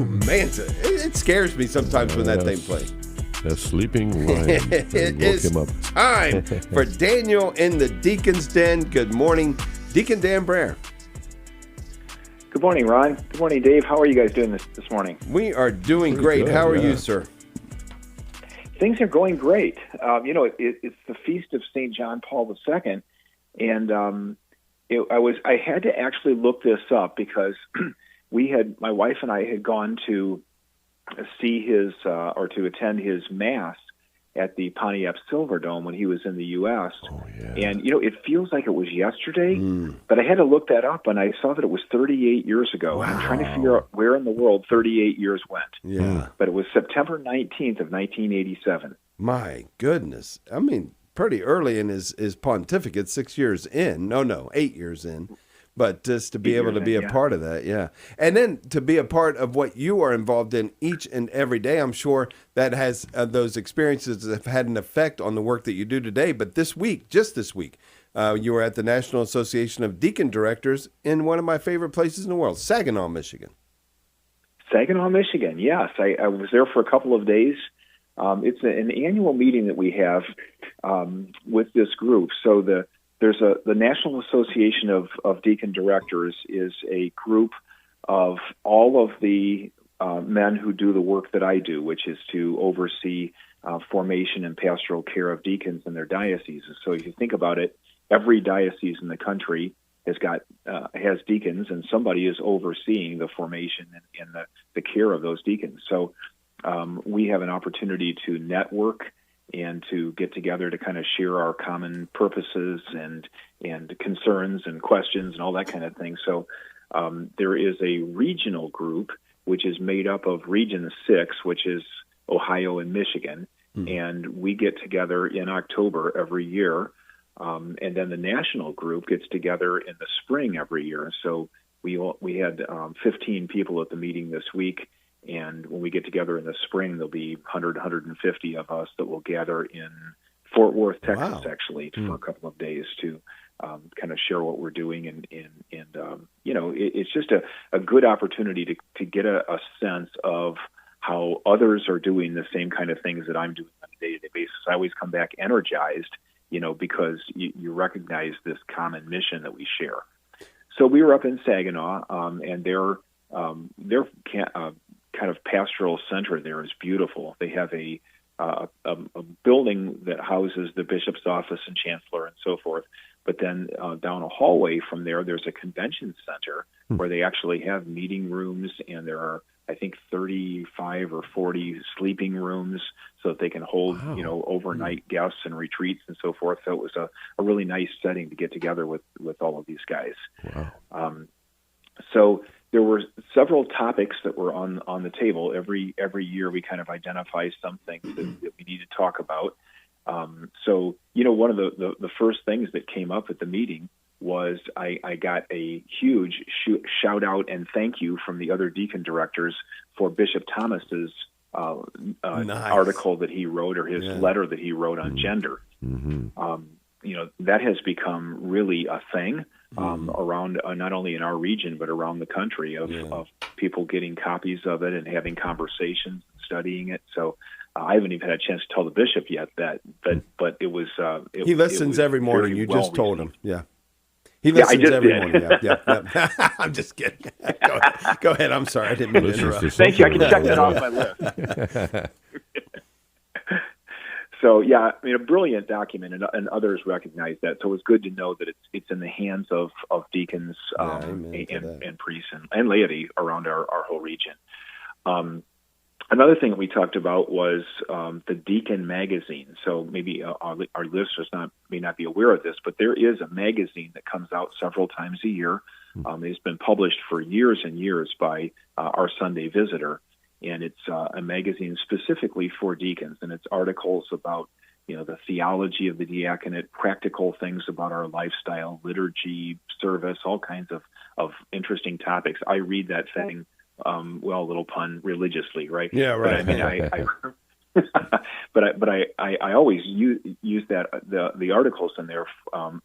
man, it scares me sometimes when that thing plays. That sleeping lion. It woke is him up. time for Daniel in the Deacon's Den. Good morning, Deacon Dan Brahier. Good morning, Ron. Good morning, Dave. How are you guys doing this morning? We are doing great. good, How are yeah. you, sir? Things are going great. It's the feast of St. John Paul II, and I had to actually look this up because my wife and I had gone to see his or to attend his mass at the Pontiac Silverdome when he was in the U.S. Oh, yeah. And, it feels like it was yesterday, but I had to look that up, and I saw that it was 38 years ago. Wow. And I'm trying to figure out where in the world 38 years went. Yeah. But it was September 19th of 1987. My goodness. I mean, pretty early in his pontificate, 6 years in. No, 8 years in. But just to be able to be a part of that, yeah. And then to be a part of what you are involved in each and every day, I'm sure that has those experiences have had an effect on the work that you do today. But just this week, you were at the National Association of Deacon Directors in one of my favorite places in the world, Saginaw, Michigan. Saginaw, Michigan, yes. I was there for a couple of days. It's an annual meeting that we have with this group. So the National Association of Deacon Directors is a group of all of the men who do the work that I do, which is to oversee formation and pastoral care of deacons in their dioceses. So if you think about it, every diocese in the country has deacons, and somebody is overseeing the formation and the care of those deacons. So we have an opportunity to network and to get together to kind of share our common purposes and concerns and questions and all that kind of thing. So there is a regional group which is made up of Region 6, which is Ohio and Michigan, and we get together in October every year, and then the national group gets together in the spring every year. So we had 15 people at the meeting this week. And when we get together in the spring, there'll be 100, 150 of us that will gather in Fort Worth, Texas, actually, for a couple of days to kind of share what we're doing. And it's just a good opportunity to get a sense of how others are doing the same kind of things that I'm doing on a day-to-day basis. I always come back energized, because you recognize this common mission that we share. So we were up in Saginaw, and their kind of pastoral center there is beautiful. They have a building that houses the bishop's office and chancellor and so forth. But then down a hallway from there's a convention center where they actually have meeting rooms, and there are, I think, 35 or 40 sleeping rooms so that they can hold, overnight guests and retreats and so forth. So it was a really nice setting to get together with all of these guys. Wow. So there were several topics that were on the table. Every year we kind of identify some things that we need to talk about. So one of the first things that came up at the meeting was I got a huge shout out and thank you from the other deacon directors for Bishop Thomas's article that he wrote, or his letter that he wrote on gender. That has become really a thing around, not only in our region, but around the country of people getting copies of it and having conversations, studying it. So I haven't even had a chance to tell the bishop yet but it was. He listens every morning. You just told him. Yeah. He I listens just every did. morning. Yeah. I'm just kidding. Go ahead. I'm sorry. I didn't mean to interrupt. Thank you. I can check that off my list. So, a brilliant document, and others recognize that. So it's good to know that it's in the hands of deacons and priests and laity around our whole region. Another thing that we talked about was the Deacon magazine. So maybe our listeners may not be aware of this, but there is a magazine that comes out several times a year. It's been published for years and years by our Sunday Visitor. And it's a magazine specifically for deacons, and it's articles about, the theology of the diaconate, practical things about our lifestyle, liturgy, service, all kinds of interesting topics. I read that thing, a little pun, religiously, right? Yeah, right. But I always use that the articles in there,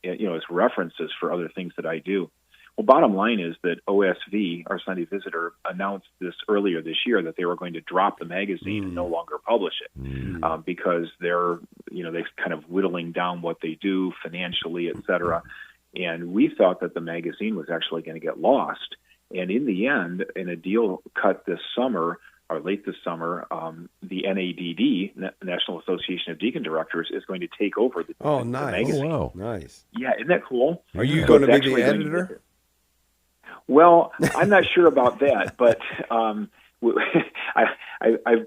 as references for other things that I do. Well, bottom line is that OSV, our Sunday Visitor, announced this earlier this year that they were going to drop the magazine and no longer publish it because they're kind of whittling down what they do financially, et cetera. And we thought that the magazine was actually going to get lost. And in the end, in a deal cut this summer, or late this summer, the NADD, National Association of Deacon Directors, is going to take over the magazine. Oh, wow. Nice. Yeah, isn't that cool? Are you going to be the editor? Well, I'm not sure about that, but I've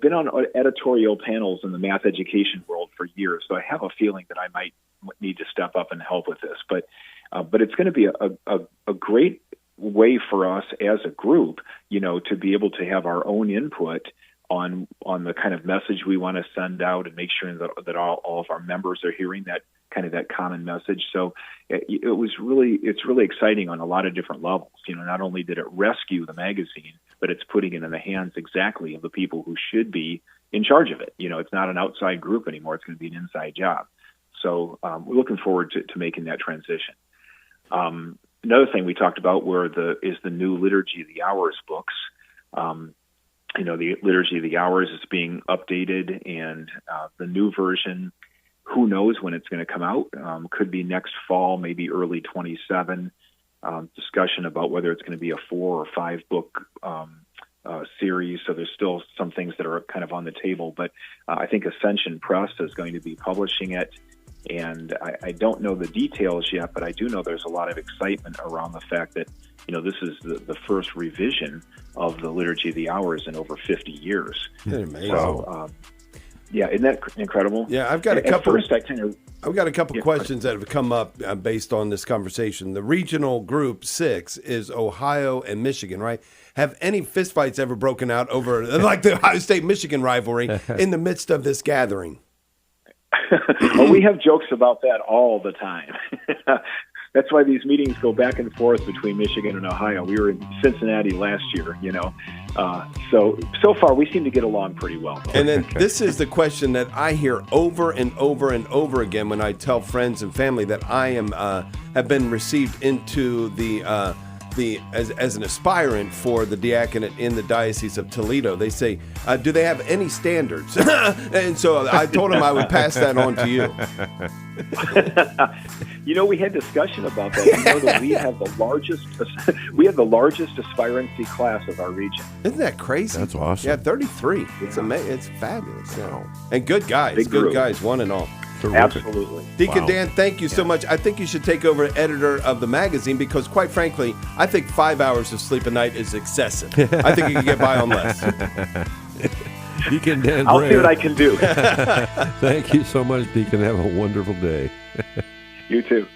been on editorial panels in the math education world for years, so I have a feeling that I might need to step up and help with this. But it's going to be a great way for us as a group, to be able to have our own input on the kind of message we want to send out and make sure that all of our members are hearing that common message. So it's really exciting on a lot of different levels. Not only did it rescue the magazine, but it's putting it in the hands exactly of the people who should be in charge of it. It's not an outside group anymore. It's going to be an inside job. So we're looking forward to making that transition. Another thing we talked about is the new Liturgy of the Hours books. The Liturgy of the Hours is being updated, and the new version, who knows when it's going to come out? Could be next fall, maybe early 27. Discussion about whether it's going to be a 4 or 5 book series. So there's still some things that are kind of on the table, but I think Ascension Press is going to be publishing it. And I don't know the details yet, but I do know there's a lot of excitement around the fact that, this is the first revision of the Liturgy of the Hours in over 50 years. Amazing. So, isn't that incredible? Yeah, I've got a couple. I've got a couple questions that have come up based on this conversation. The regional group 6 is Ohio and Michigan, right? Have any fistfights ever broken out over like the Ohio State-Michigan rivalry in the midst of this gathering? Well, we have jokes about that all the time. That's why these meetings go back and forth between Michigan and Ohio. We were in Cincinnati last year, So far, we seem to get along pretty well. And then this is the question that I hear over and over and over again when I tell friends and family that I am have been received into as an aspirant for the diaconate in the Diocese of Toledo. They say, do they have any standards? And so I told them I would pass that on to you. We had discussion about that. That we have the largest aspirancy class of our region. Isn't that crazy? That's awesome. Yeah, 33. Yeah. It's amazing. It's fabulous. Wow. And good guys. Good guys, one and all. Terrific. Absolutely. Deacon Dan, thank you so much. I think you should take over editor of the magazine because, quite frankly, I think 5 hours of sleep a night is excessive. I think you can get by on less. Deacon Dan Brahier. I'll see what I can do. Thank you so much, Deacon. Have a wonderful day. You too.